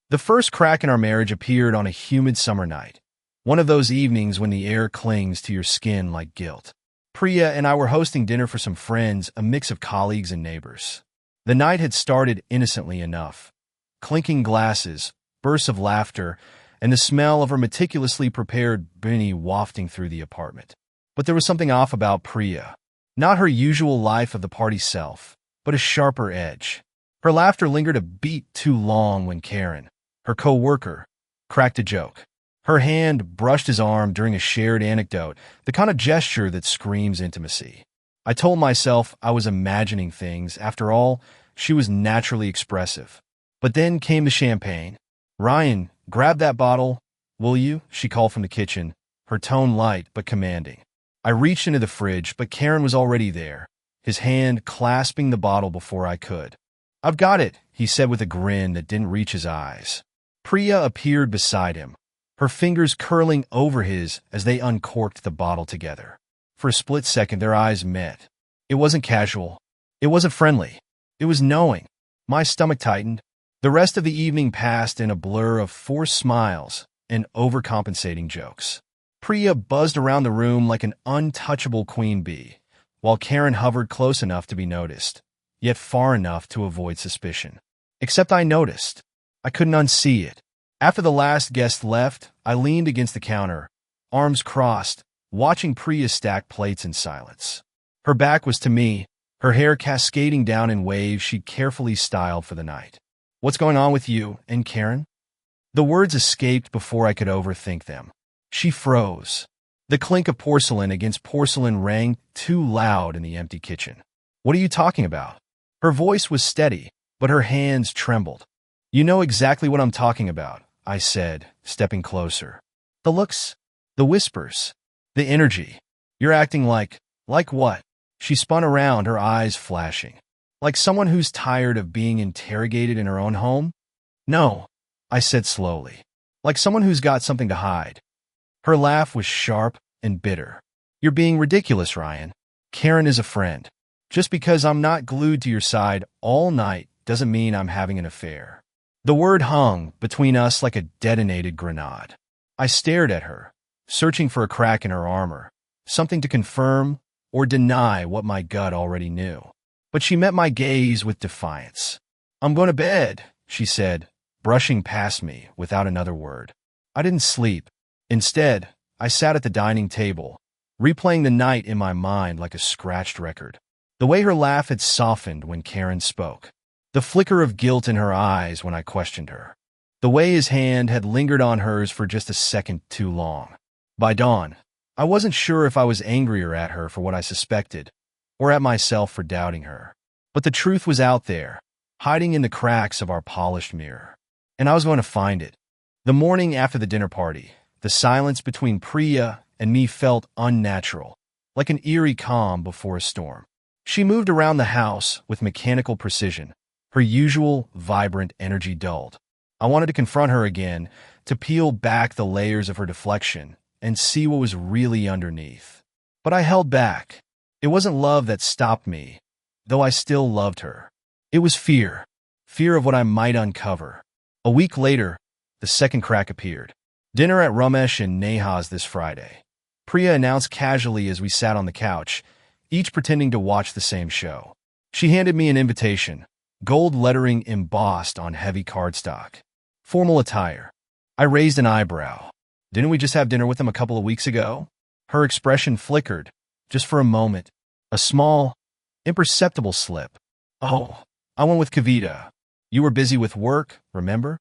The first crack in our marriage appeared on a humid summer night, one of those evenings when the air clings to your skin like guilt. Priya and I were hosting dinner for some friends, a mix of colleagues and neighbors. The night had started innocently enough. Clinking glasses, bursts of laughter, and the smell of her meticulously prepared bini wafting through the apartment. But there was something off about Priya. Not her usual life of the party self, but a sharper edge. Her laughter lingered a beat too long when Karen, her co-worker, cracked a joke. Her hand brushed his arm during a shared anecdote, the kind of gesture that screams intimacy. I told myself I was imagining things. After all, she was naturally expressive. But then came the champagne. "Ryan, grab that bottle, will you?" she called from the kitchen, her tone light but commanding. I reached into the fridge, but Karen was already there, his hand clasping the bottle before I could. "I've got it," he said with a grin that didn't reach his eyes. Priya appeared beside him, her fingers curling over his as they uncorked the bottle together. For a split second, their eyes met. It wasn't casual. It wasn't friendly. It was knowing. My stomach tightened. The rest of the evening passed in a blur of forced smiles and overcompensating jokes. Priya buzzed around the room like an untouchable queen bee, while Karen hovered close enough to be noticed, yet far enough to avoid suspicion. Except I noticed. I couldn't unsee it. After the last guest left, I leaned against the counter, arms crossed, watching Priya stack plates in silence. Her back was to me, her hair cascading down in waves she'd carefully styled for the night. "What's going on with you and Karen?" The words escaped before I could overthink them. She froze. The clink of porcelain against porcelain rang too loud in the empty kitchen. "What are you talking about?" Her voice was steady, but her hands trembled. "You know exactly what I'm talking about," I said, stepping closer. "The looks, the whispers, the energy. You're acting like what?" She spun around, her eyes flashing. "Like someone who's tired of being interrogated in her own home?" "No," I said slowly. "Like someone who's got something to hide." Her laugh was sharp and bitter. "You're being ridiculous, Ryan. Karen is a friend. Just because I'm not glued to your side all night doesn't mean I'm having an affair." The word hung between us like a detonated grenade. I stared at her, searching for a crack in her armor, something to confirm or deny what my gut already knew. But she met my gaze with defiance. "I'm going to bed," she said, brushing past me without another word. I didn't sleep. Instead, I sat at the dining table, replaying the night in my mind like a scratched record. The way her laugh had softened when Karen spoke. The flicker of guilt in her eyes when I questioned her. The way his hand had lingered on hers for just a second too long. By dawn, I wasn't sure if I was angrier at her for what I suspected, or at myself for doubting her. But the truth was out there, hiding in the cracks of our polished mirror. And I was going to find it. The morning after the dinner party, the silence between Priya and me felt unnatural, like an eerie calm before a storm. She moved around the house with mechanical precision, her usual vibrant energy dulled. I wanted to confront her again, to peel back the layers of her deflection and see what was really underneath. But I held back. It wasn't love that stopped me, though I still loved her. It was fear. Fear of what I might uncover. A week later, the second crack appeared. "Dinner at Ramesh and Neha's this Friday," Priya announced casually as we sat on the couch, each pretending to watch the same show. She handed me an invitation, gold lettering embossed on heavy cardstock. Formal attire. I raised an eyebrow. Didn't we just have dinner with them a couple of weeks ago? Her expression flickered, just for a moment. A small, imperceptible slip. "Oh, I went with Kavita. You were busy with work, remember?"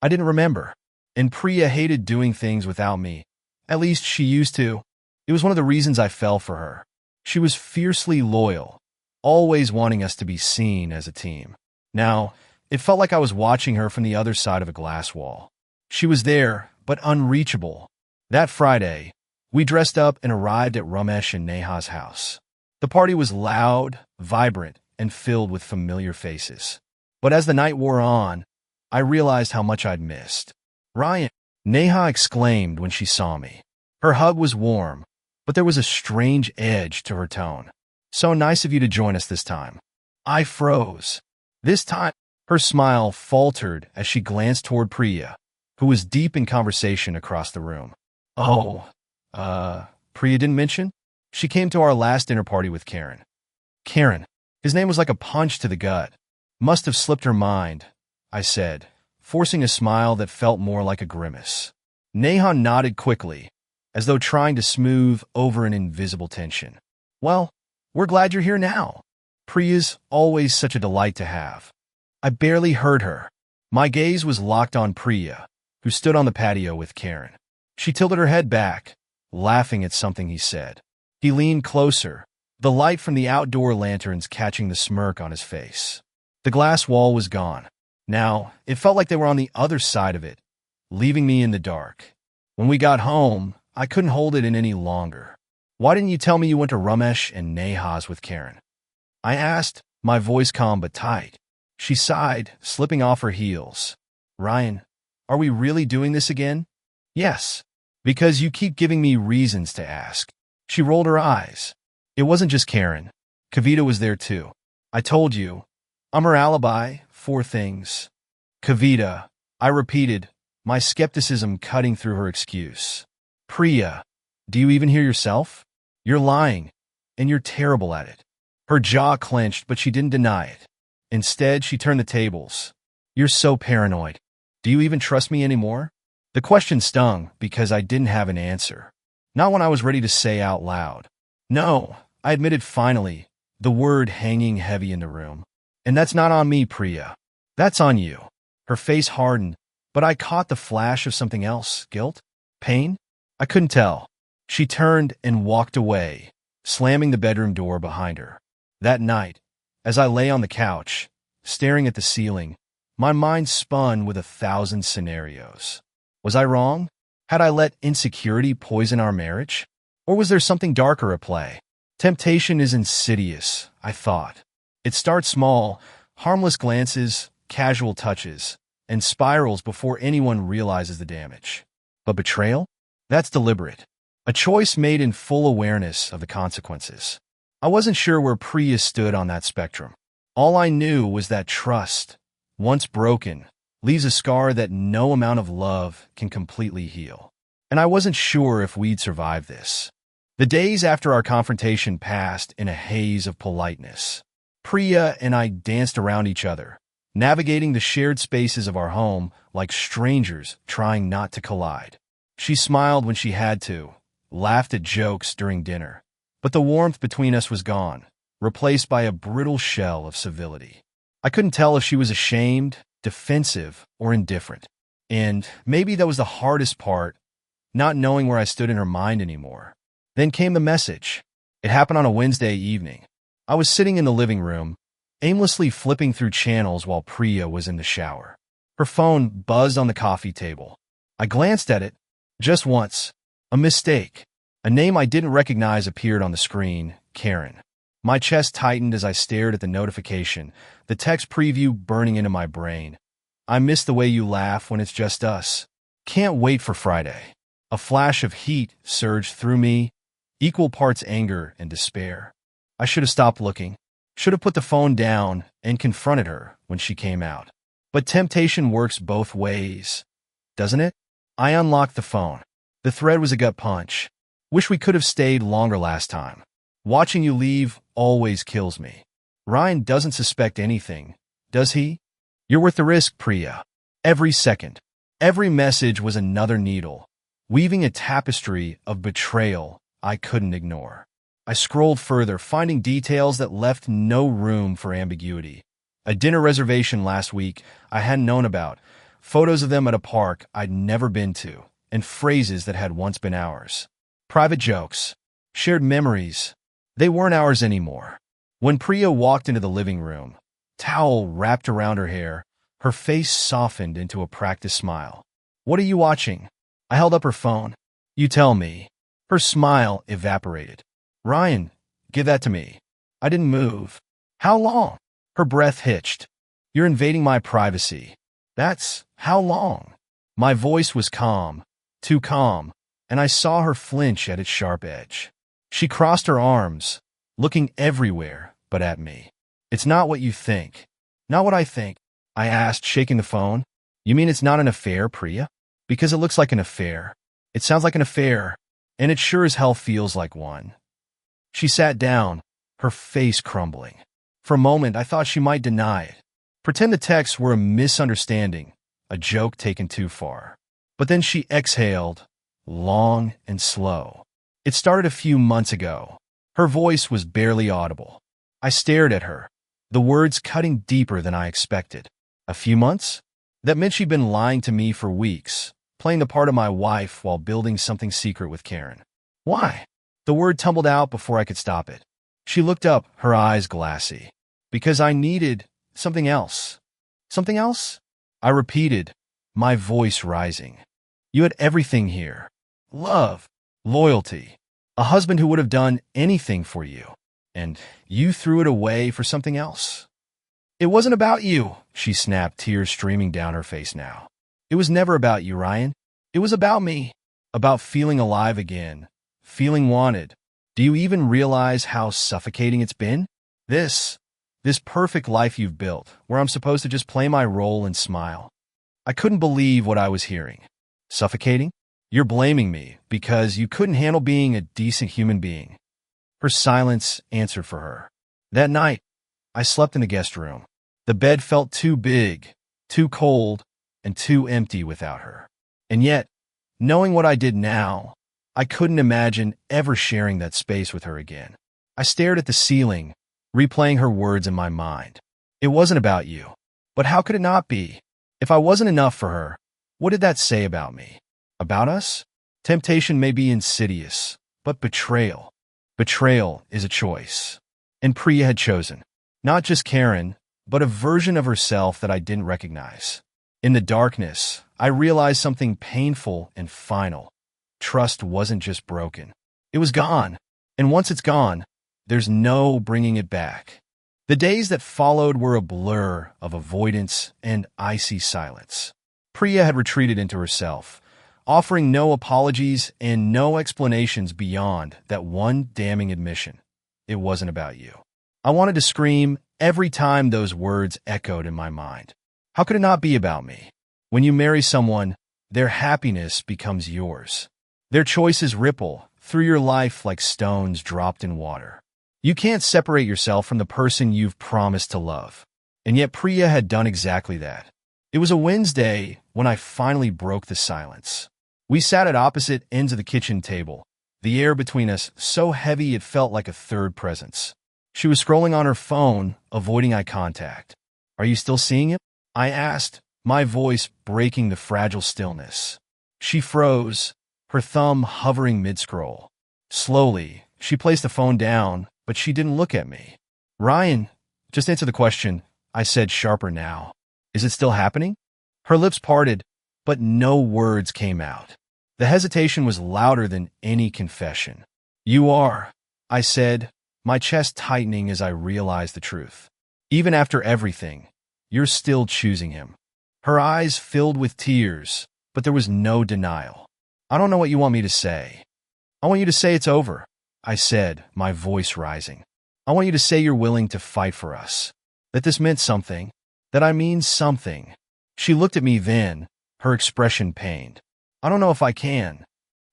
I didn't remember. And Priya hated doing things without me. At least she used to. It was one of the reasons I fell for her. She was fiercely loyal, always wanting us to be seen as a team. Now, it felt like I was watching her from the other side of a glass wall. She was there, but unreachable. That Friday, we dressed up and arrived at Ramesh and Neha's house. The party was loud, vibrant, and filled with familiar faces. But as the night wore on, I realized how much I'd missed. "Ryan," Neha exclaimed when she saw me. Her hug was warm, but there was a strange edge to her tone. "So nice of you to join us this time." I froze. This time, Her smile faltered as she glanced toward Priya, who was deep in conversation across the room. Oh, Priya didn't mention? She came to our last dinner party with Karen. Karen. His name was like a punch to the gut. Must have slipped her mind, I said, forcing a smile that felt more like a grimace. Neha nodded quickly, as though trying to smooth over an invisible tension. Well, we're glad you're here now. Priya's always such a delight to have. I barely heard her. My gaze was locked on Priya, who stood on the patio with Karen. She tilted her head back, laughing at something he said. He leaned closer, the light from the outdoor lanterns catching the smirk on his face. The glass wall was gone. Now, it felt like they were on the other side of it, leaving me in the dark. When we got home, I couldn't hold it in any longer. Why didn't you tell me you went to Ramesh and Neha's with Karen? I asked, my voice calm but tight. She sighed, slipping off her heels. Ryan, are we really doing this again? Yes, because you keep giving me reasons to ask. She rolled her eyes. It wasn't just Karen. Kavita was there too. I told you. I'm her alibi, 4 things. Kavita, I repeated, my skepticism cutting through her excuse. Priya, do you even hear yourself? You're lying, and you're terrible at it. Her jaw clenched, but she didn't deny it. Instead, she turned the tables. You're so paranoid. Do you even trust me anymore? The question stung because I didn't have an answer. Not when I was ready to say out loud. No, I admitted finally, the word hanging heavy in the room. And that's not on me, Priya. That's on you. Her face hardened, but I caught the flash of something else. Guilt? Pain? I couldn't tell. She turned and walked away, slamming the bedroom door behind her. That night, as I lay on the couch, staring at the ceiling, my mind spun with 1,000 scenarios. Was I wrong? Had I let insecurity poison our marriage? Or was there something darker at play? Temptation is insidious, I thought. It starts small, harmless glances, casual touches, and spirals before anyone realizes the damage. But betrayal? That's deliberate. A choice made in full awareness of the consequences. I wasn't sure where Priya stood on that spectrum. All I knew was that trust, once broken, leaves a scar that no amount of love can completely heal. And I wasn't sure if we'd survive this. The days after our confrontation passed in a haze of politeness. Priya and I danced around each other, navigating the shared spaces of our home like strangers trying not to collide. She smiled when she had to, laughed at jokes during dinner, but the warmth between us was gone, replaced by a brittle shell of civility. I couldn't tell if she was ashamed, defensive, or indifferent. And maybe that was the hardest part, not knowing where I stood in her mind anymore. Then came the message. It happened on a Wednesday evening. I was sitting in the living room, aimlessly flipping through channels while Priya was in the shower. Her phone buzzed on the coffee table. I glanced at it, just once. A mistake. A name I didn't recognize appeared on the screen, Karen. My chest tightened as I stared at the notification, the text preview burning into my brain. I miss the way you laugh when it's just us. Can't wait for Friday. A flash of heat surged through me, equal parts anger and despair. I should have stopped looking, should have put the phone down and confronted her when she came out. But temptation works both ways, doesn't it? I unlocked the phone. The thread was a gut punch. Wish we could have stayed longer last time. Watching you leave always kills me. Ryan doesn't suspect anything, does he? You're worth the risk, Priya. Every second. Every message was another needle, weaving a tapestry of betrayal I couldn't ignore. I scrolled further, finding details that left no room for ambiguity. A dinner reservation last week I hadn't known about, photos of them at a park I'd never been to, and phrases that had once been ours. Private jokes, shared memories. They weren't ours anymore. When Priya walked into the living room, towel wrapped around her hair, her face softened into a practiced smile. What are you watching? I held up her phone. You tell me. Her smile evaporated. Ryan, give that to me. I didn't move. How long? Her breath hitched. You're invading my privacy. That's how long? My voice was calm, too calm, and I saw her flinch at its sharp edge. She crossed her arms, looking everywhere but at me. It's not what you think. Not what I think. I asked, shaking the phone. You mean it's not an affair, Priya? Because it looks like an affair. It sounds like an affair, and it sure as hell feels like one. She sat down, her face crumbling. For a moment, I thought she might deny it. Pretend the texts were a misunderstanding, a joke taken too far. But then she exhaled, long and slow. It started a few months ago. Her voice was barely audible. I stared at her, the words cutting deeper than I expected. A few months? That meant she'd been lying to me for weeks, playing the part of my wife while building something secret with Karen. Why? The word tumbled out before I could stop it. She looked up, her eyes glassy. Because I needed something else. Something else? I repeated, my voice rising. You had everything here. Love, loyalty, a husband who would have done anything for you. And you threw it away for something else. It wasn't about you, she snapped, tears streaming down her face now. It was never about you, Ryan. It was about me. About feeling alive again. Feeling wanted. Do you even realize how suffocating it's been? This perfect life you've built, where I'm supposed to just play my role and smile. I couldn't believe what I was hearing. Suffocating? You're blaming me because you couldn't handle being a decent human being. Her silence answered for her. That night, I slept in the guest room. The bed felt too big, too cold, and too empty without her. And yet, knowing what I did now, I couldn't imagine ever sharing that space with her again. I stared at the ceiling, replaying her words in my mind. It wasn't about you. But how could it not be? If I wasn't enough for her, what did that say about me? About us? Temptation may be insidious, but betrayal. Betrayal is a choice. And Priya had chosen. Not just Karen, but a version of herself that I didn't recognize. In the darkness, I realized something painful and final. Trust wasn't just broken. It was gone. And once it's gone, there's no bringing it back. The days that followed were a blur of avoidance and icy silence. Priya had retreated into herself, offering no apologies and no explanations beyond that one damning admission. It wasn't about you. I wanted to scream every time those words echoed in my mind. How could it not be about me? When you marry someone, their happiness becomes yours. Their choices ripple through your life like stones dropped in water. You can't separate yourself from the person you've promised to love. And yet Priya had done exactly that. It was a Wednesday when I finally broke the silence. We sat at opposite ends of the kitchen table, the air between us so heavy it felt like a third presence. She was scrolling on her phone, avoiding eye contact. Are you still seeing it? I asked, my voice breaking the fragile stillness. She froze, her thumb hovering mid-scroll. Slowly, she placed the phone down, but she didn't look at me. Ryan, just answer the question, I said, sharper now. Is it still happening? Her lips parted, but no words came out. The hesitation was louder than any confession. You are, I said, my chest tightening as I realized the truth. Even after everything, you're still choosing him. Her eyes filled with tears, but there was no denial. I don't know what you want me to say. I want you to say it's over, I said, my voice rising. I want you to say you're willing to fight for us. That this meant something. That I mean something. She looked at me then, her expression pained. I don't know if I can.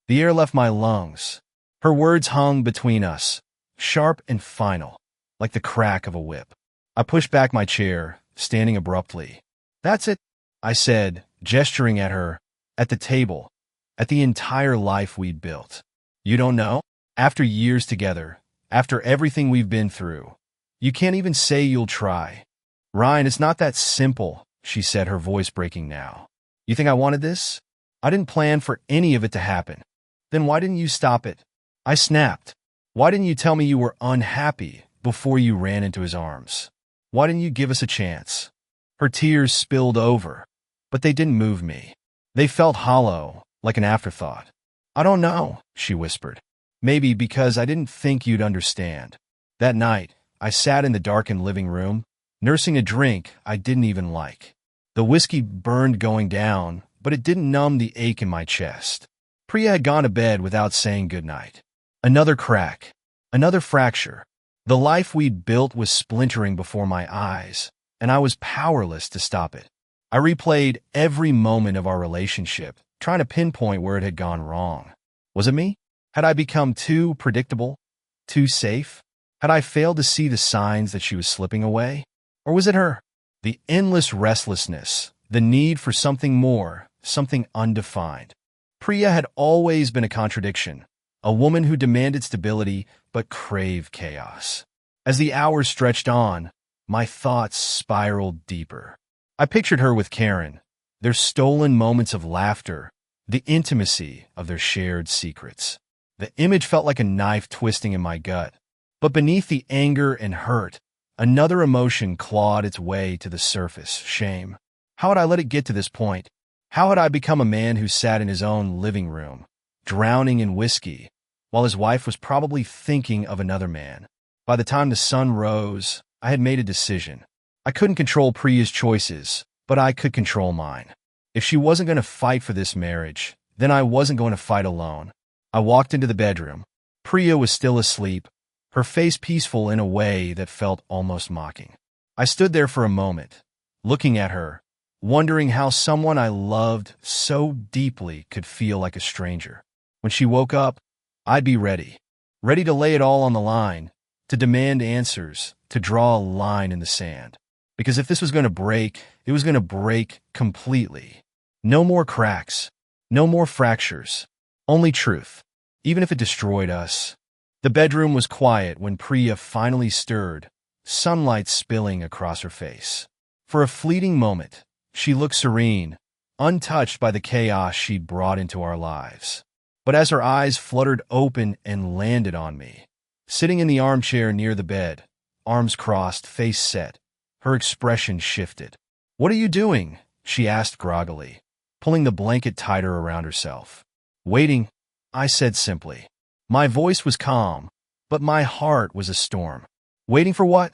The air left my lungs. Her words hung between us, sharp and final, like the crack of a whip. I pushed back my chair, standing abruptly. That's it, I said, gesturing at her, at the table, at the entire life we'd built. You don't know? After years together, after everything we've been through, you can't even say you'll try. Ryan, it's not that simple, she said, her voice breaking now. You think I wanted this? I didn't plan for any of it to happen. Then why didn't you stop it? I snapped. Why didn't you tell me you were unhappy before you ran into his arms? Why didn't you give us a chance? Her tears spilled over, but they didn't move me. They felt hollow, like an afterthought. I don't know, she whispered. Maybe because I didn't think you'd understand. That night, I sat in the darkened living room, nursing a drink I didn't even like. The whiskey burned going down, but it didn't numb the ache in my chest. Priya had gone to bed without saying goodnight. Another crack. Another fracture. The life we'd built was splintering before my eyes, and I was powerless to stop it. I replayed every moment of our relationship, trying to pinpoint where it had gone wrong. Was it me? Had I become too predictable? Too safe? Had I failed to see the signs that she was slipping away? Or was it her? The endless restlessness, the need for something more, something undefined. Priya had always been a contradiction, a woman who demanded stability but craved chaos. As the hours stretched on, my thoughts spiraled deeper. I pictured her with Karen, their stolen moments of laughter, the intimacy of their shared secrets. The image felt like a knife twisting in my gut. But beneath the anger and hurt, another emotion clawed its way to the surface: shame. How had I let it get to this point? How had I become a man who sat in his own living room, drowning in whiskey, while his wife was probably thinking of another man? By the time the sun rose, I had made a decision. I couldn't control Priya's choices, but I could control mine. If she wasn't going to fight for this marriage, then I wasn't going to fight alone. I walked into the bedroom. Priya was still asleep, her face peaceful in a way that felt almost mocking. I stood there for a moment, looking at her, wondering how someone I loved so deeply could feel like a stranger. When she woke up, I'd be ready to lay it all on the line, to demand answers, to draw a line in the sand. Because if this was going to break, it was going to break completely. No more cracks, no more fractures, only truth, even if it destroyed us. The bedroom was quiet when Priya finally stirred, sunlight spilling across her face. For a fleeting moment, she looked serene, untouched by the chaos she'd brought into our lives. But as her eyes fluttered open and landed on me, sitting in the armchair near the bed, arms crossed, face set, her expression shifted. "What are you doing?" she asked groggily, pulling the blanket tighter around herself. "Waiting," I said simply. My voice was calm, but my heart was a storm. "Waiting for what?"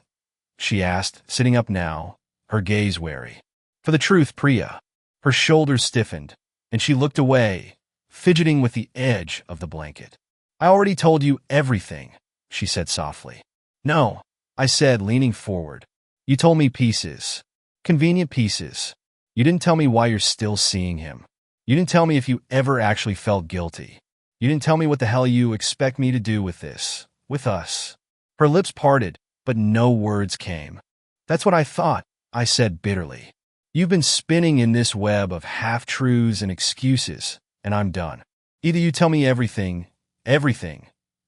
she asked, sitting up now, her gaze wary. "For the truth, Priya." Her shoulders stiffened, and she looked away, fidgeting with the edge of the blanket. "I already told you everything," she said softly. "No," I said, leaning forward. "You told me pieces. Convenient pieces. You didn't tell me why you're still seeing him. You didn't tell me if you ever actually felt guilty. You didn't tell me what the hell you expect me to do with this, with us." Her lips parted, but no words came. "That's what I thought," I said bitterly. "You've been spinning in this web of half-truths and excuses, and I'm done. Either you tell me everything,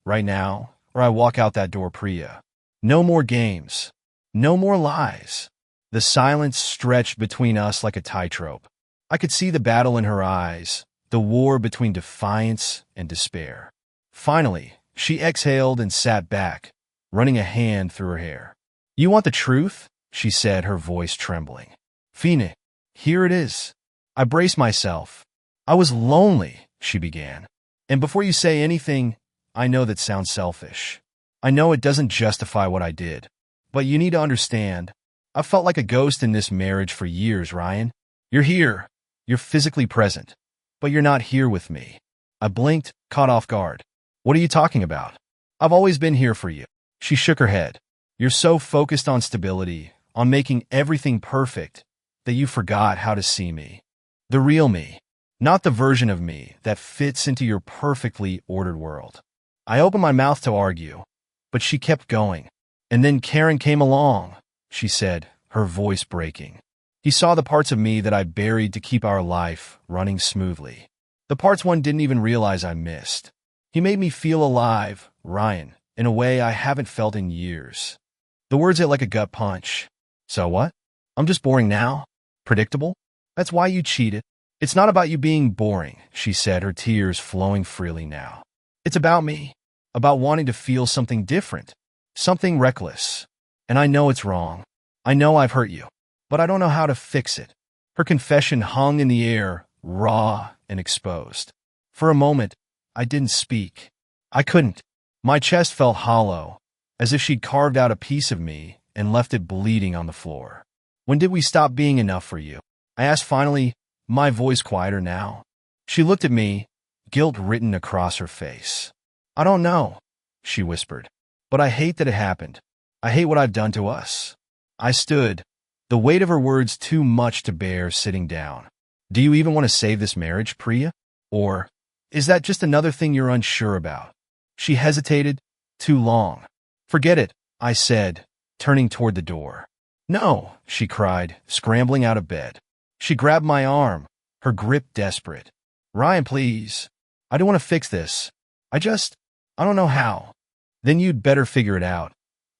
right now, or I walk out that door, Priya. No more games. No more lies." The silence stretched between us like a tightrope. I could see the battle in her eyes, the war between defiance and despair. Finally, she exhaled and sat back, running a hand through her hair. "You want the truth?" she said, her voice trembling. "Fine, here it is." I braced myself. "I was lonely," she began. "And before you say anything, I know that sounds selfish. I know it doesn't justify what I did. But you need to understand, I've felt like a ghost in this marriage for years, Ryan. You're here. You're physically present. But you're not here with me." I blinked, caught off guard. "What are you talking about?" "I've always been here for you." She shook her head. "You're so focused on stability, on making everything perfect, that you forgot how to see me. The real me. Not the version of me that fits into your perfectly ordered world." I opened my mouth to argue, but she kept going. "And then Karen came along," she said, her voice breaking. "He saw the parts of me that I buried to keep our life running smoothly. The parts one didn't even realize I missed. He made me feel alive, Ryan, in a way I haven't felt in years." The words hit like a gut punch. "So what? I'm just boring now? Predictable? That's why you cheated." "It's not about you being boring," she said, her tears flowing freely now. "It's about me, about wanting to feel something different, something reckless. And I know it's wrong. I know I've hurt you, but I don't know how to fix it." Her confession hung in the air, raw and exposed. For a moment, I didn't speak. I couldn't. My chest felt hollow, as if she'd carved out a piece of me and left it bleeding on the floor. "When did we stop being enough for you?" I asked finally, my voice quieter now. She looked at me, guilt written across her face. "I don't know," she whispered. "But I hate that it happened. I hate what I've done to us." I stood, the weight of her words too much to bear sitting down. Do you even want to save this marriage, Priya? Or is that just another thing you're unsure about? She hesitated. Too long. Forget it, I said, turning toward the door. No, she cried, scrambling out of bed. She grabbed my arm, her grip desperate. Ryan, please. I don't want to fix this. I don't know how. Then you'd better figure it out,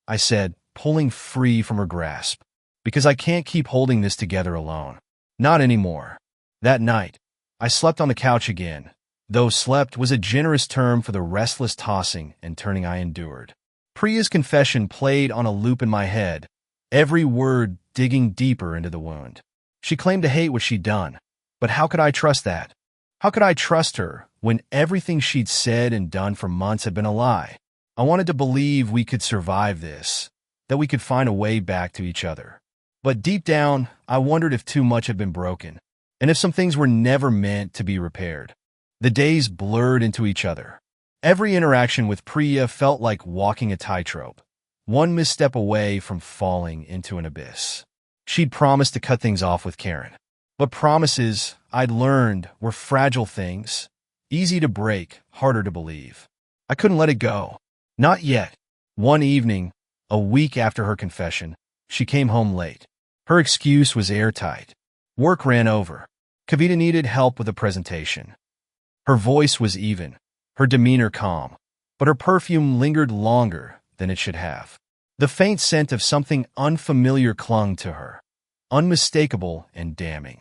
I said, pulling free from her grasp. Because I can't keep holding this together alone. Not anymore. That night, I slept on the couch again, though slept was a generous term for the restless tossing and turning I endured. Priya's confession played on a loop in my head, every word digging deeper into the wound. She claimed to hate what she'd done, but how could I trust that? How could I trust her when everything she'd said and done for months had been a lie? I wanted to believe we could survive this, that we could find a way back to each other. But deep down, I wondered if too much had been broken, and if some things were never meant to be repaired. The days blurred into each other. Every interaction with Priya felt like walking a tightrope, one misstep away from falling into an abyss. She'd promised to cut things off with Karen. But promises, I'd learned, were fragile things, easy to break, harder to believe. I couldn't let it go. Not yet. One evening, a week after her confession, she came home late. Her excuse was airtight. Work ran over. Kavita needed help with a presentation. Her voice was even, her demeanor calm, but her perfume lingered longer than it should have. The faint scent of something unfamiliar clung to her, unmistakable and damning.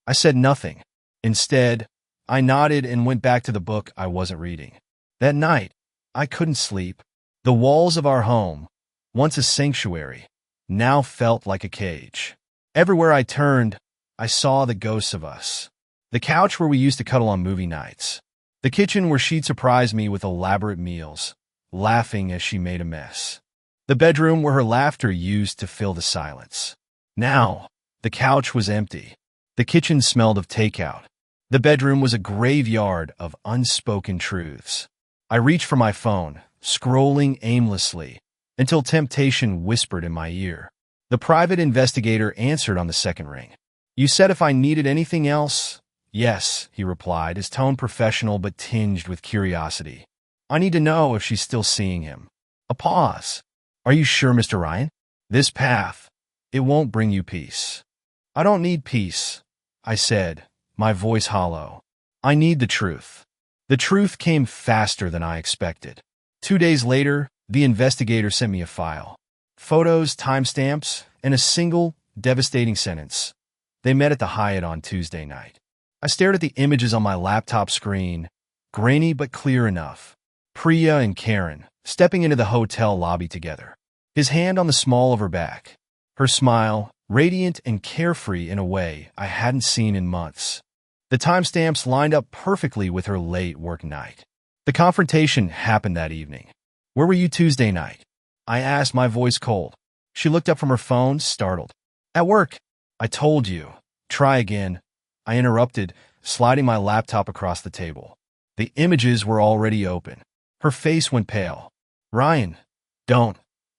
I said nothing. Instead, I nodded and went back to the book I wasn't reading. That night, I couldn't sleep. The walls of our home, once a sanctuary, now felt like a cage. Everywhere I turned, I saw the ghosts of us. The couch where we used to cuddle on movie nights. The kitchen where she'd surprise me with elaborate meals, laughing as she made a mess. The bedroom where her laughter used to fill the silence. Now, the couch was empty. The kitchen smelled of takeout. The bedroom was a graveyard of unspoken truths. I reached for my phone, scrolling aimlessly, until temptation whispered in my ear. The private investigator answered on the second ring. You said if I needed anything else? Yes, he replied, his tone professional but tinged with curiosity. I need to know if she's still seeing him. A pause. Are you sure, Mr. Ryan? This path, it won't bring you peace. I don't need peace, I said, my voice hollow. I need the truth. The truth came faster than I expected. 2 days later, the investigator sent me a file. Photos, timestamps, and a single, devastating sentence. They met at the Hyatt on Tuesday night. I stared at the images on my laptop screen, grainy but clear enough. Priya and Karen, stepping into the hotel lobby together. His hand on the small of her back. Her smile, radiant and carefree in a way I hadn't seen in months. The timestamps lined up perfectly with her late work night. The confrontation happened that evening. Where were you Tuesday night? I asked, my voice cold. She looked up from her phone, startled. At work. I told you. Try again. I interrupted, sliding my laptop across the table. The images were already open. Her face went pale. Ryan, don't,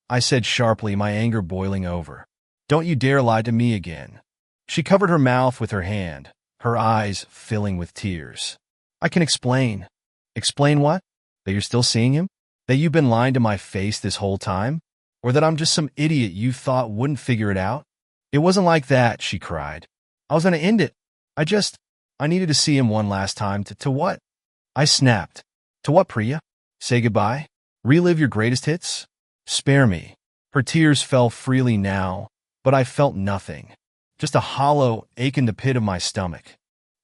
I said sharply, my anger boiling over. Don't you dare lie to me again. She covered her mouth with her hand, her eyes filling with tears. I can explain. Explain what? That you're still seeing him? That you've been lying to my face this whole time? Or that I'm just some idiot you thought wouldn't figure it out? It wasn't like that, she cried. I was going to end it. I needed to see him one last time. To what? I snapped. To what, Priya? Say goodbye? Relive your greatest hits? Spare me. Her tears fell freely now, but I felt nothing. Just a hollow ache in the pit of my stomach.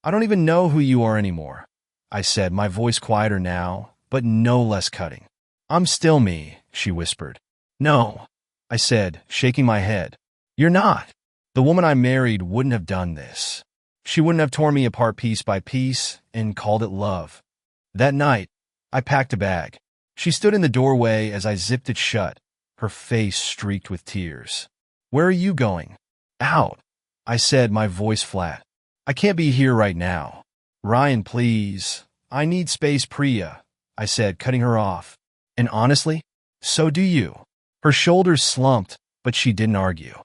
I don't even know who you are anymore, I said, my voice quieter now, but no less cutting. I'm still me, she whispered. No, I said, shaking my head. You're not. The woman I married wouldn't have done this. She wouldn't have torn me apart piece by piece and called it love. That night, I packed a bag. She stood in the doorway as I zipped it shut, her face streaked with tears. Where are you going? Out, I said, my voice flat. I can't be here right now. Ryan, please. I need space, Priya, I said, cutting her off. And honestly, so do you. Her shoulders slumped, but she didn't argue.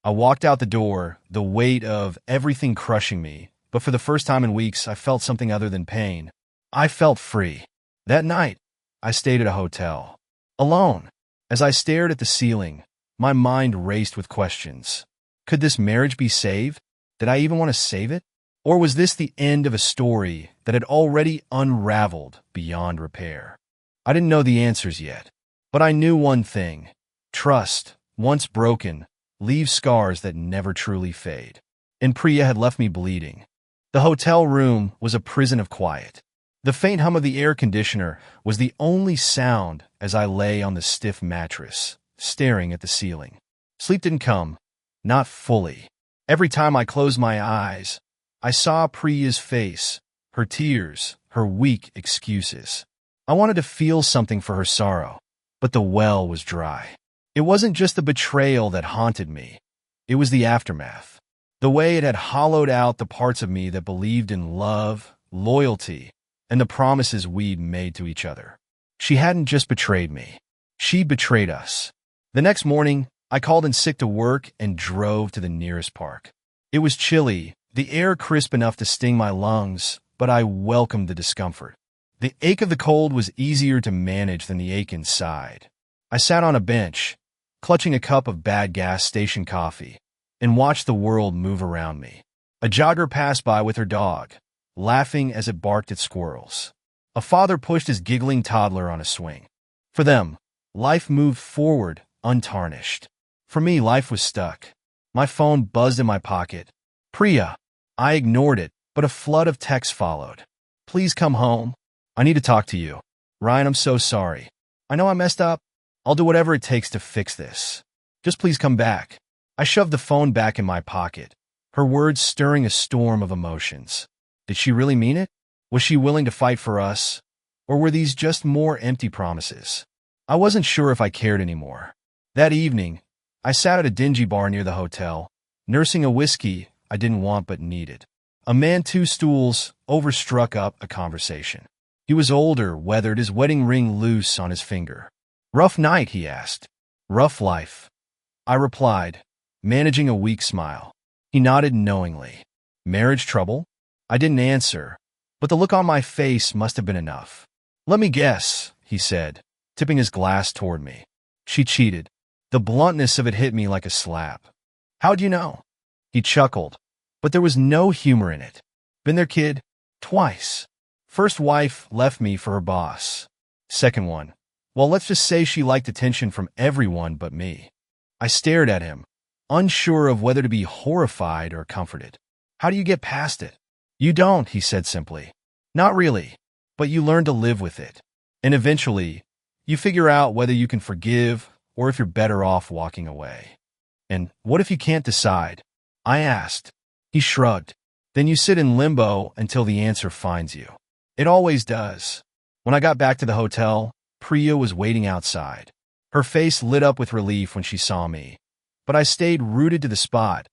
I walked out the door, the weight of everything crushing me, but for the first time in weeks, I felt something other than pain. I felt free. That night, I stayed at a hotel. Alone. As I stared at the ceiling, my mind raced with questions. Could this marriage be saved? Did I even want to save it? Or was this the end of a story that had already unraveled beyond repair? I didn't know the answers yet, but I knew one thing. Trust, once broken, leaves scars that never truly fade. And Priya had left me bleeding. The hotel room was a prison of quiet. The faint hum of the air conditioner was the only sound as I lay on the stiff mattress, staring at the ceiling. Sleep didn't come, not fully. Every time I closed my eyes, I saw Priya's face, her tears, her weak excuses. I wanted to feel something for her sorrow, but the well was dry. It wasn't just the betrayal that haunted me. It was the aftermath. The way it had hollowed out the parts of me that believed in love, loyalty, and the promises we'd made to each other. She hadn't just betrayed me. She betrayed us. The next morning, I called in sick to work and drove to the nearest park. It was chilly, the air crisp enough to sting my lungs, but I welcomed the discomfort. The ache of the cold was easier to manage than the ache inside. I sat on a bench, clutching a cup of bad gas station coffee, and watched the world move around me. A jogger passed by with her dog, laughing as it barked at squirrels. A father pushed his giggling toddler on a swing. For them, life moved forward, untarnished. For me, life was stuck. My phone buzzed in my pocket. Priya. I ignored it, but a flood of texts followed. Please come home. I need to talk to you. Ryan, I'm so sorry. I know I messed up. I'll do whatever it takes to fix this. Just please come back. I shoved the phone back in my pocket, her words stirring a storm of emotions. Did she really mean it? Was she willing to fight for us? Or were these just more empty promises? I wasn't sure if I cared anymore. That evening, I sat at a dingy bar near the hotel, nursing a whiskey I didn't want but needed. A man 2 stools over struck up a conversation. He was older, weathered, his wedding ring loose on his finger. Rough night, he asked. Rough life. I replied, managing a weak smile. He nodded knowingly. Marriage trouble? I didn't answer, but the look on my face must have been enough. Let me guess, he said, tipping his glass toward me. She cheated. The bluntness of it hit me like a slap. How'd you know? He chuckled, but there was no humor in it. Been there, kid? Twice. First wife left me for her boss. Second one. Well, let's just say she liked attention from everyone but me. I stared at him, unsure of whether to be horrified or comforted. How do you get past it? You don't, he said simply. Not really, but you learn to live with it. And eventually, you figure out whether you can forgive or if you're better off walking away. And what if you can't decide? I asked. He shrugged. Then you sit in limbo until the answer finds you. It always does. When I got back to the hotel, Priya was waiting outside. Her face lit up with relief when she saw me, but I stayed rooted to the spot,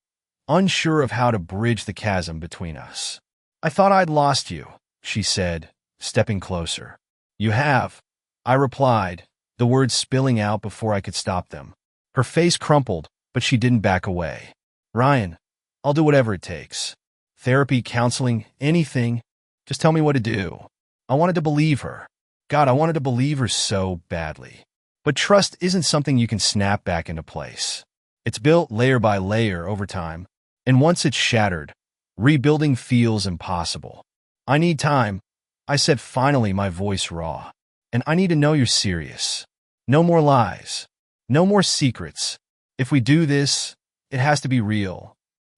unsure of how to bridge the chasm between us. I thought I'd lost you, she said, stepping closer. You have, I replied, the words spilling out before I could stop them. Her face crumpled, but she didn't back away. Ryan, I'll do whatever it takes. Therapy, counseling, anything. Just tell me what to do. I wanted to believe her. God, I wanted to believe her so badly. But trust isn't something you can snap back into place. It's built layer by layer over time, and once it's shattered, rebuilding feels impossible. I need time, I said, finally, my voice raw. And I need to know you're serious. No more lies. No more secrets. If we do this, it has to be real.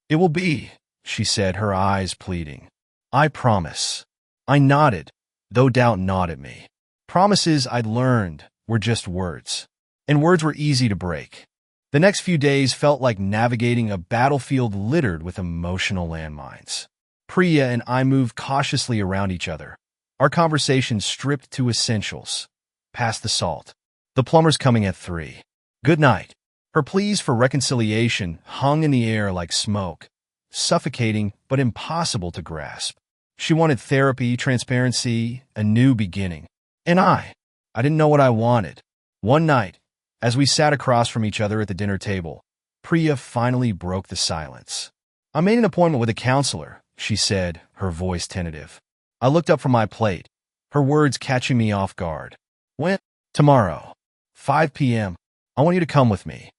It will be, she said, her eyes pleading. I promise. I nodded, though doubt gnawed at me. Promises I'd learned were just words. And words were easy to break. The next few days felt like navigating a battlefield littered with emotional landmines. Priya and I moved cautiously around each other, our conversations stripped to essentials. Past the salt. The plumber's coming at 3. Good night. Her pleas for reconciliation hung in the air like smoke, suffocating but impossible to grasp. She wanted therapy, transparency, a new beginning. And I didn't know what I wanted. One night, as we sat across from each other at the dinner table, Priya finally broke the silence. "I made an appointment with a counselor," she said, her voice tentative. I looked up from my plate, her words catching me off guard. "When?" "Tomorrow, 5 p.m. I want you to come with me."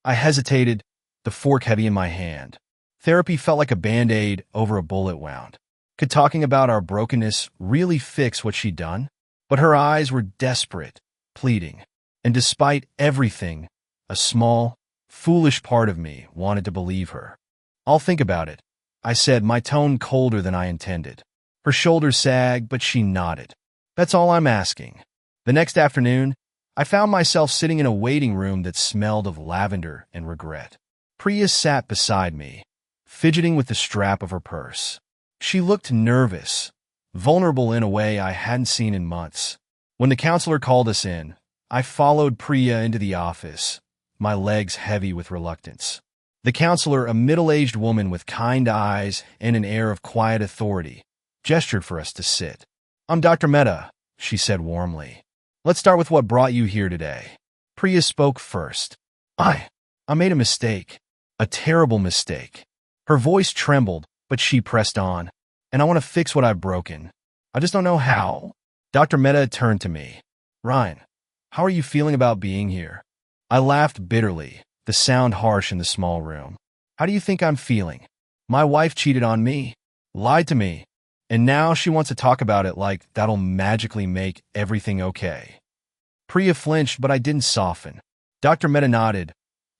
I hesitated, the fork heavy in my hand. Therapy felt like a Band-Aid over a bullet wound. Could talking about our brokenness really fix what she'd done? But her eyes were desperate, pleading. And despite everything, a small, foolish part of me wanted to believe her. "I'll think about it," I said, my tone colder than I intended. Her shoulders sagged, but she nodded. "That's all I'm asking." The next afternoon, I found myself sitting in a waiting room that smelled of lavender and regret. Priya sat beside me, fidgeting with the strap of her purse. She looked nervous, vulnerable in a way I hadn't seen in months. When the counselor called us in, I followed Priya into the office, my legs heavy with reluctance. The counselor, a middle-aged woman with kind eyes and an air of quiet authority, gestured for us to sit. "I'm Dr. Mehta," she said warmly. "Let's start with what brought you here today." Priya spoke first. I made a mistake. A terrible mistake." Her voice trembled, but she pressed on. "And I want to fix what I've broken. I just don't know how." Dr. Mehta turned to me. "Ryan, how are you feeling about being here?" I laughed bitterly, the sound harsh in the small room. "How do you think I'm feeling? My wife cheated on me, lied to me, and now she wants to talk about it like that'll magically make everything okay." Priya flinched, but I didn't soften. Dr. Mehta nodded,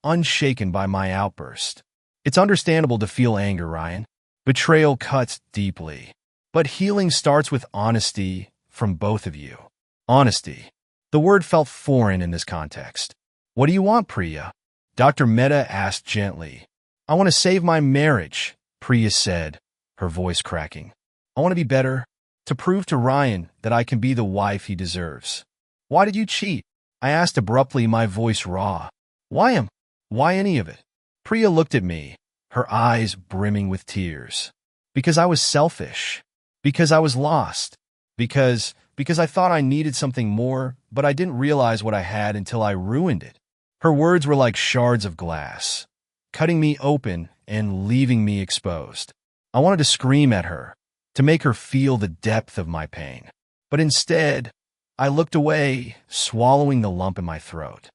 unshaken by my outburst. "It's understandable to feel anger, Ryan. Betrayal cuts deeply. But healing starts with honesty from both of you." Honesty. The word felt foreign in this context. "What do you want, Priya?" Dr. Mehta asked gently. "I want to save my marriage," Priya said, her voice cracking. "I want to be better, to prove to Ryan that I can be the wife he deserves." "Why did you cheat?" I asked abruptly, my voice raw. Why any of it?" Priya looked at me, her eyes brimming with tears. "Because I was selfish. Because I was lost. Because I thought I needed something more, but I didn't realize what I had until I ruined it." Her words were like shards of glass, cutting me open and leaving me exposed. I wanted to scream at her, to make her feel the depth of my pain. But instead, I looked away, swallowing the lump in my throat.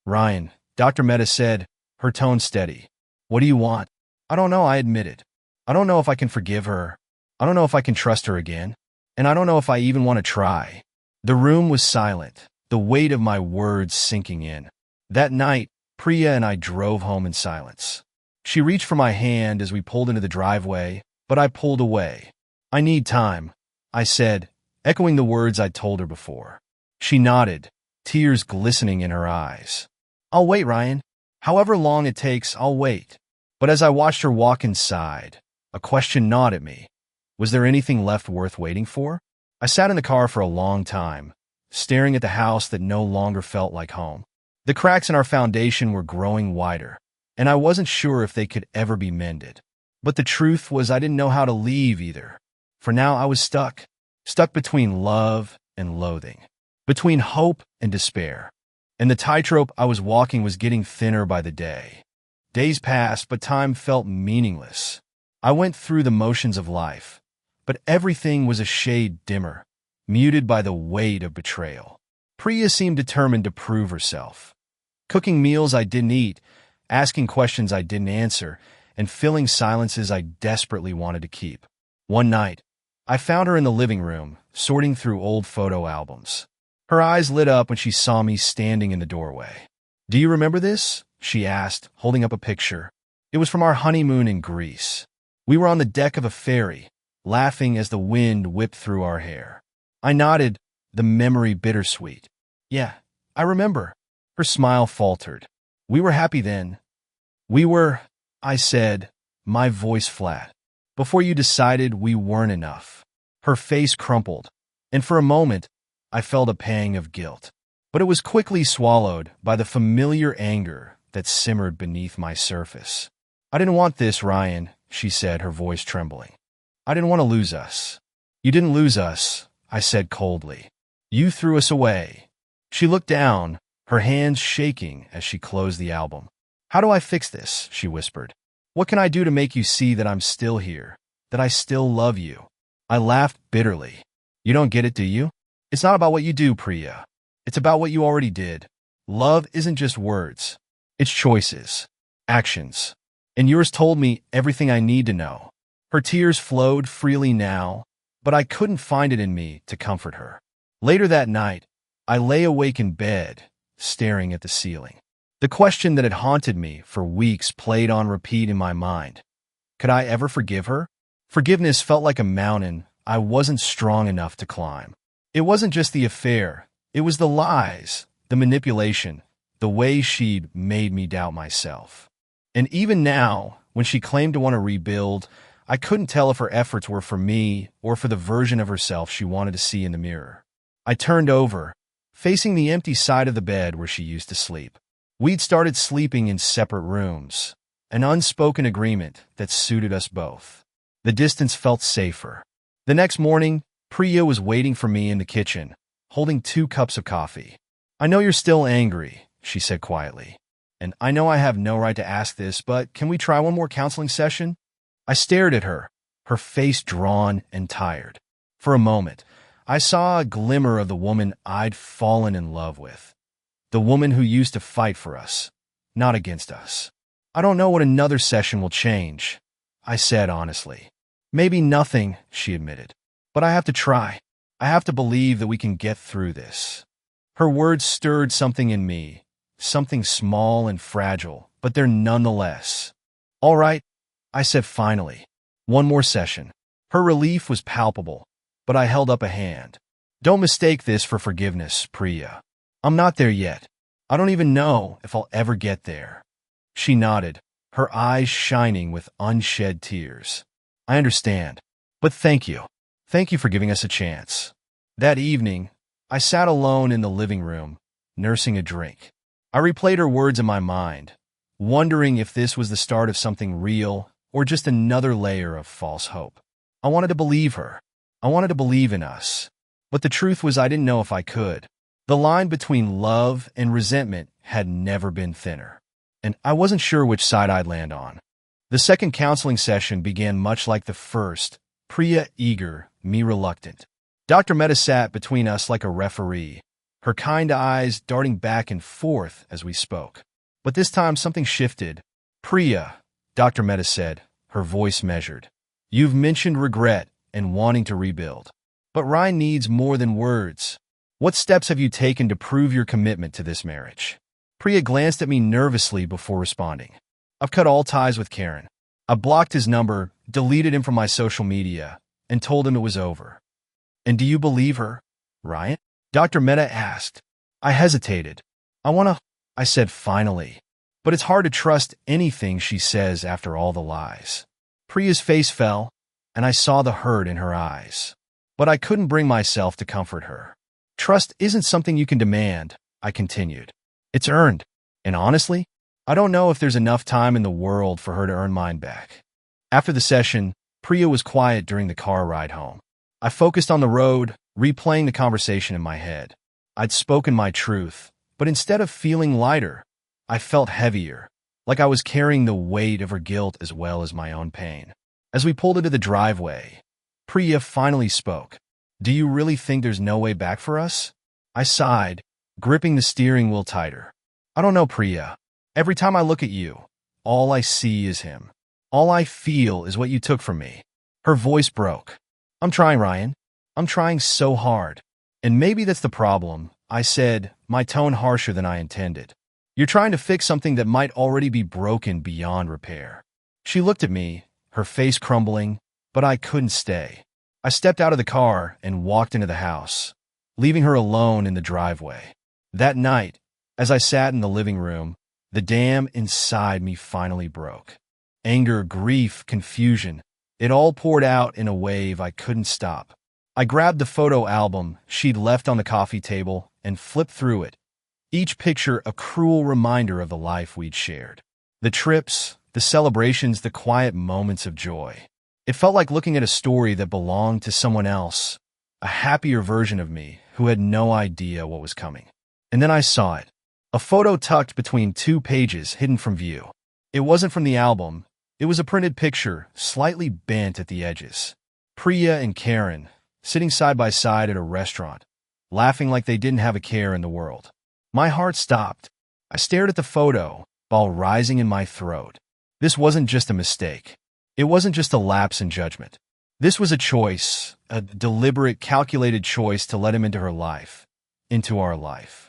"Ryan," Dr. Mehta said, her tone steady. "What do you want?" "I don't know," I admitted. "I don't know if I can forgive her. I don't know if I can trust her again. And I don't know if I even want to try." The room was silent, the weight of my words sinking in. That night, Priya and I drove home in silence. She reached for my hand as we pulled into the driveway, but I pulled away. "I need time," I said, echoing the words I'd told her before. She nodded, tears glistening in her eyes. "I'll wait, Ryan. However long it takes, I'll wait." But as I watched her walk inside, a question gnawed at me. Was there anything left worth waiting for? I sat in the car for a long time, staring at the house that no longer felt like home. The cracks in our foundation were growing wider, and I wasn't sure if they could ever be mended. But the truth was I didn't know how to leave either. For now I was stuck between love and loathing, between hope and despair. And the tightrope I was walking was getting thinner by the day. Days passed, but time felt meaningless. I went through the motions of life, but everything was a shade dimmer, muted by the weight of betrayal. Priya seemed determined to prove herself, cooking meals I didn't eat, asking questions I didn't answer, and filling silences I desperately wanted to keep. One night, I found her in the living room, sorting through old photo albums. Her eyes lit up when she saw me standing in the doorway. "Do you remember this?" she asked, holding up a picture. It was from our honeymoon in Greece. We were on the deck of a ferry, laughing as the wind whipped through our hair. I nodded, the memory bittersweet. "Yeah, I remember." Her smile faltered. "We were happy then." "We were," I said, my voice flat. "Before you decided we weren't enough." Her face crumpled, and for a moment, I felt a pang of guilt. But it was quickly swallowed by the familiar anger that simmered beneath my surface. "I didn't want this, Ryan," she said, her voice trembling. "I didn't want to lose us." "You didn't lose us," I said coldly. "You threw us away." She looked down, her hands shaking as she closed the album. How do I fix this? She whispered. What can I do to make you see that I'm still here, that I still love you? I laughed bitterly. You don't get it, do you? It's not about what you do, Priya. It's about what you already did. Love isn't just words. It's choices, actions. And yours told me everything I need to know. Her tears flowed freely now, but I couldn't find it in me to comfort her. Later that night, I lay awake in bed, staring at the ceiling. The question that had haunted me for weeks played on repeat in my mind. Could I ever forgive her? Forgiveness felt like a mountain I wasn't strong enough to climb. It wasn't just the affair. It was the lies, the manipulation, the way she'd made me doubt myself. And even now, when she claimed to want to rebuild, I couldn't tell if her efforts were for me or for the version of herself she wanted to see in the mirror. I turned over, facing the empty side of the bed where she used to sleep. We'd started sleeping in separate rooms, an unspoken agreement that suited us both. The distance felt safer. The next morning, Priya was waiting for me in the kitchen, holding 2 cups of coffee. I know you're still angry, she said quietly. And I know I have no right to ask this, but can we try one more counseling session? I stared at her, her face drawn and tired. For a moment, I saw a glimmer of the woman I'd fallen in love with. The woman who used to fight for us, not against us. I don't know what another session will change, I said honestly. Maybe nothing, she admitted. But I have to try. I have to believe that we can get through this. Her words stirred something in me, something small and fragile, but they're nonetheless. All right, I said finally. One more session. Her relief was palpable, but I held up a hand. Don't mistake this for forgiveness, Priya. I'm not there yet. I don't even know if I'll ever get there. She nodded, her eyes shining with unshed tears. I understand, but thank you. Thank you for giving us a chance. That evening, I sat alone in the living room, nursing a drink. I replayed her words in my mind, wondering if this was the start of something real or just another layer of false hope. I wanted to believe her. I wanted to believe in us. But the truth was I didn't know if I could. The line between love and resentment had never been thinner, and I wasn't sure which side I'd land on. The second counseling session began much like the first, Priya eager, me reluctant. Dr. Mehta sat between us like a referee, her kind eyes darting back and forth as we spoke. But this time something shifted. Priya, Dr. Mehta said, her voice measured. You've mentioned regret and wanting to rebuild. But Ryan needs more than words. What steps have you taken to prove your commitment to this marriage? Priya glanced at me nervously before responding. I've cut all ties with Karen. I blocked his number, deleted him from my social media, and told him it was over. And do you believe her, Ryan? Dr. Mehta asked. I hesitated. I said finally. But it's hard to trust anything she says after all the lies. Priya's face fell, and I saw the hurt in her eyes. But I couldn't bring myself to comfort her. Trust isn't something you can demand, I continued. It's earned. And honestly, I don't know if there's enough time in the world for her to earn mine back. After the session, Priya was quiet during the car ride home. I focused on the road, replaying the conversation in my head. I'd spoken my truth, but instead of feeling lighter, I felt heavier, like I was carrying the weight of her guilt as well as my own pain. As we pulled into the driveway, Priya finally spoke. Do you really think there's no way back for us? I sighed, gripping the steering wheel tighter. I don't know, Priya. Every time I look at you, all I see is him. All I feel is what you took from me. Her voice broke. I'm trying, Ryan. I'm trying so hard. And maybe that's the problem, I said, my tone harsher than I intended. You're trying to fix something that might already be broken beyond repair. She looked at me, her face crumbling, but I couldn't stay. I stepped out of the car and walked into the house, leaving her alone in the driveway. That night, as I sat in the living room, the dam inside me finally broke. Anger, grief, confusion, it all poured out in a wave I couldn't stop. I grabbed the photo album she'd left on the coffee table and flipped through it, each picture a cruel reminder of the life we'd shared. The trips, the celebrations, the quiet moments of joy. It felt like looking at a story that belonged to someone else, a happier version of me who had no idea what was coming. And then I saw it. A photo tucked between 2 pages hidden from view. It wasn't from the album. It was a printed picture, slightly bent at the edges. Priya and Karen, sitting side by side at a restaurant, laughing like they didn't have a care in the world. My heart stopped. I stared at the photo, ball rising in my throat. This wasn't just a mistake. It wasn't just a lapse in judgment. This was a choice, a deliberate, calculated choice to let him into her life, into our life.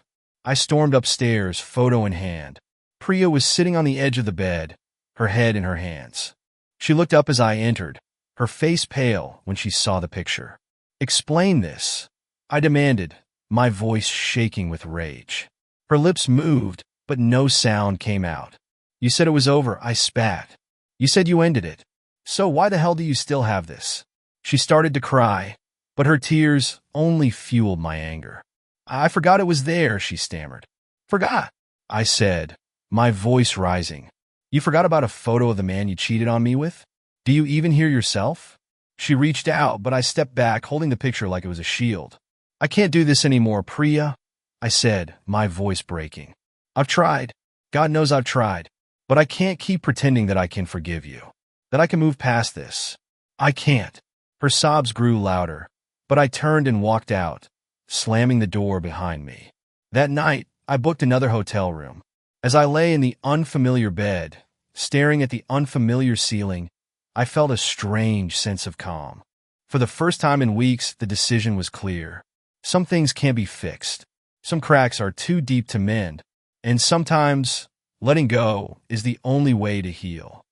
I stormed upstairs, photo in hand. Priya was sitting on the edge of the bed, her head in her hands. She looked up as I entered, her face pale when she saw the picture. "Explain this," I demanded, my voice shaking with rage. Her lips moved, but no sound came out. "You said it was over," I spat. "You said you ended it. So why the hell do you still have this?" She started to cry, but her tears only fueled my anger. "I forgot it was there," she stammered. "Forgot?" I said, my voice rising. "You forgot about a photo of the man you cheated on me with? Do you even hear yourself?" She reached out, but I stepped back, holding the picture like it was a shield. "I can't do this anymore, Priya," I said, my voice breaking. "I've tried. God knows I've tried. But I can't keep pretending that I can forgive you, that I can move past this. I can't." Her sobs grew louder, but I turned and walked out, slamming the door behind me. That night, I booked another hotel room. As I lay in the unfamiliar bed, staring at the unfamiliar ceiling, I felt a strange sense of calm. For the first time in weeks, the decision was clear. Some things can't be fixed. Some cracks are too deep to mend. And sometimes, letting go is the only way to heal.